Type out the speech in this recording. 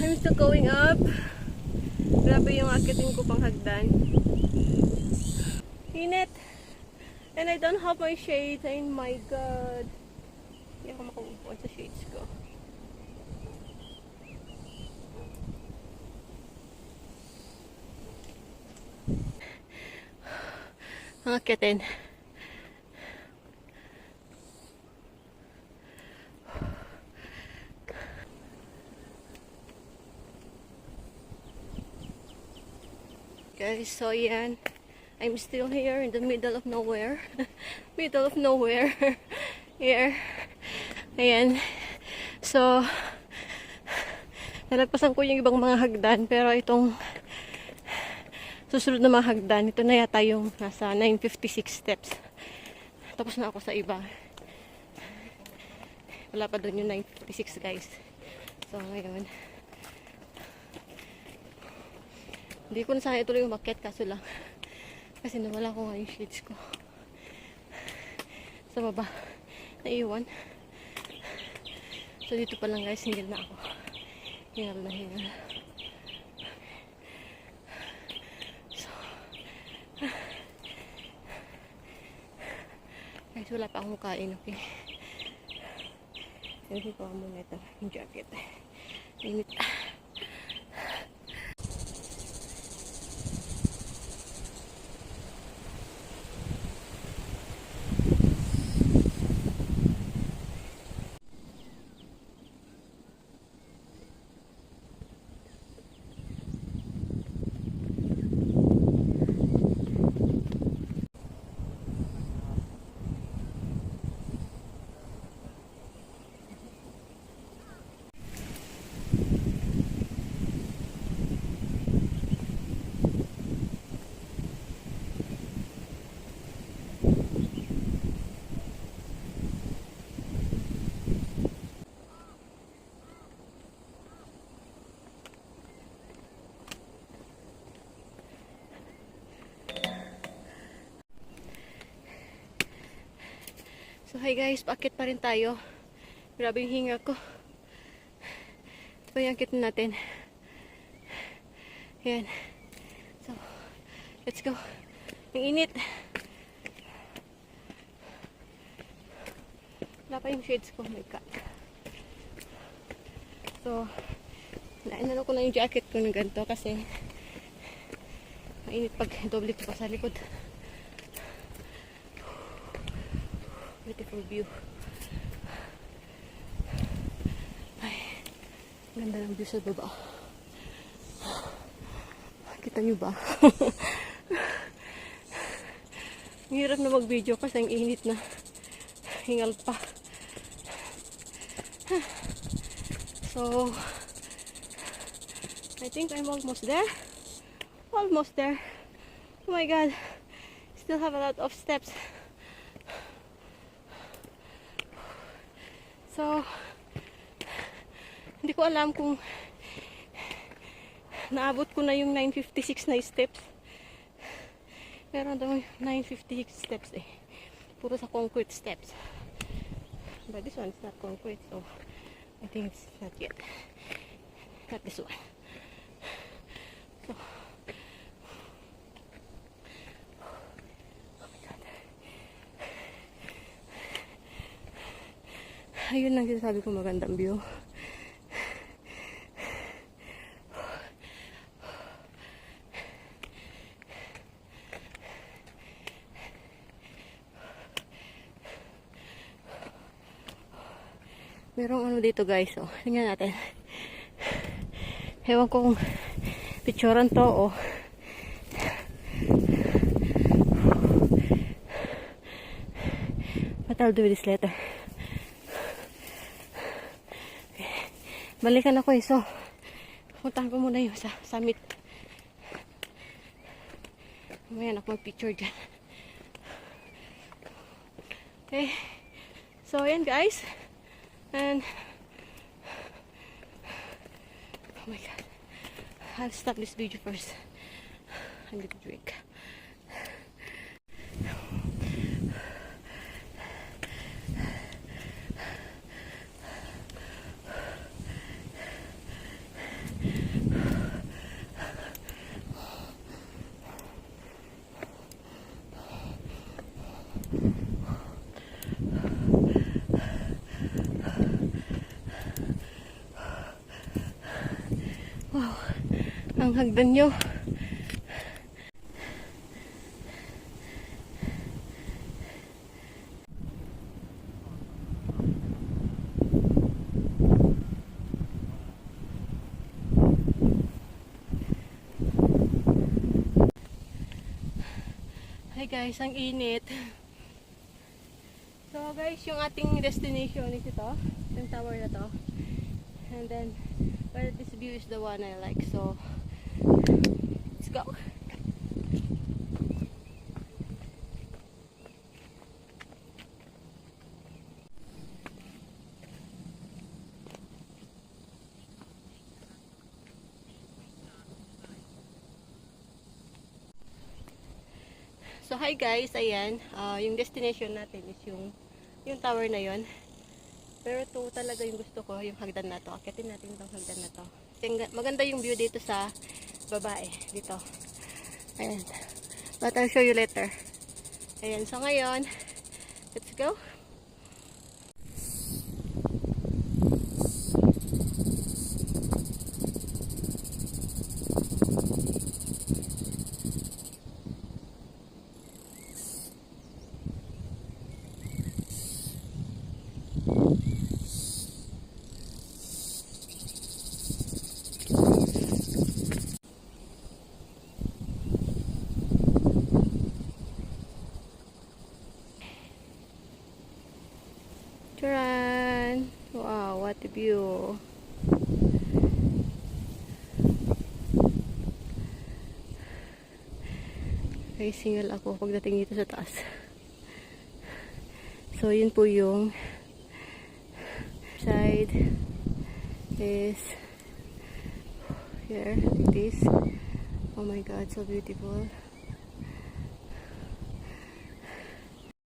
I'm still going up. Grabe yung akitin ko pang hagdan. Init. And I don't have my shades. Oh my God. Hindi ako makaupo sa shades ko. Ang akitin. Guys, so yan. I'm still here in the middle of nowhere. Middle of nowhere. Here. Ayan. So, nalagpasan ko yung ibang mga hagdan. Pero itong susunod na mga hagdan, ito na yata yung nasa 956 steps. Tapos na ako sa iba. Wala pa doon yung 956 guys. So, ngayon. Hindi ko na sana ituloy umakyat kaso lang. Kasi nawala ko nga yung shades ko. Sa baba. Naiwan. So dito pa lang guys, hingal na ako. Hingal na hingal. So. Guys, wala pa akong kain, okay? Hindi ko muna ito. Yung jacket. Init. So hi guys, paakit pa rin tayo. Grabe yung hinga ko. Ito pa yung akit natin. Ayan. So, let's go. Yung init. Wala pa yung shades ko. Oh my God. So, nainano ko na yung jacket ko ng ganito kasi mainit pag doble ko pa sa likod. Beautiful view. Ay, ganda ng view sa baba. Kita nyo ba? Ang hirap na mag-video kasi ang init na. Hingal pa. So, I think I'm almost there. Almost there. Oh my God. Still have a lot of steps. So, hindi ko alam kung naabot ko na yung 956 na steps. Meron daw 956 steps eh. Puro sa concrete steps. But this one is not concrete, so I think it's not yet. Not this one. So, ayun lang sinasabi ko, magandang view. Merong ano dito guys, oh. Tingnan natin. Ewan ko kung picturean to o what I'll do with this later. Balikan ako eh, so puntahan ko muna yung sa summit. Mamaya ako mag-picture dyan. Okay, so ayan guys, and oh my God, I'll stop this video first. I need to drink. Wow, ang hagdan nyo. Hi guys, ang init. So guys, yung ating destination is ito, yung tower na to. And then, well, this view is the one I like. So, let's go. So hi guys, ayan, yung destination natin is yung tower na yon. Pero ito talaga yung gusto ko, yung hagdan na to. Akitin natin itong hagdan na to. Maganda yung view dito sa babae, dito. Ayan. But I'll show you later. Ayan, so ngayon, let's go. Charan! Wow, what a view! Ay, single ako pagdating dito sa taas. So, yun po yung side is here, like this. Oh my god, so beautiful.